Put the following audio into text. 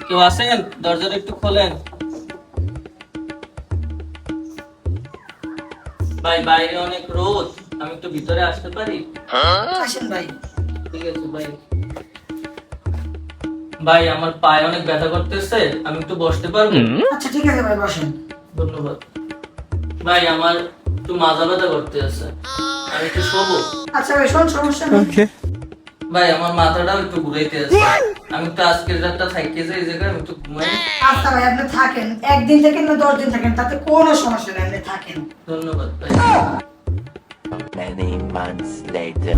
কেউ আছেন? দরজাটা একটু খোলেন। ভাই বাইরে অনেক রোদ, আমি একটু ভিতরে আসতে পারি? আসেন ভাই। ঠিক আছে ভাই। ভাই আমার পায়ে অনেক ব্যথা করতেছে, আমি একটু বসতে পারবো? আচ্ছা ঠিক আছে ভাই, বসেন। ধন্যবাদ। ভাই আমার একটু মাজা ব্যথা করতে আছে, আমি একটু শোবো? আচ্ছা ভাই, শোন, সমস্যা নেই। ভাই আমার মাথাটাও একটু ঘুরাইতে আছে, আমি একটু আজকের রাতটা থাকি যাই এই জায়গায়, আমি একটু ঘুমাই। আচ্ছা ভাই, আপনি থাকেন, একদিন থাকেন না 10 দিন থাকেন, তাতে কোনো সমস্যা নেই, আপনি থাকেন। ধন্যবাদ ভাই। Many months later.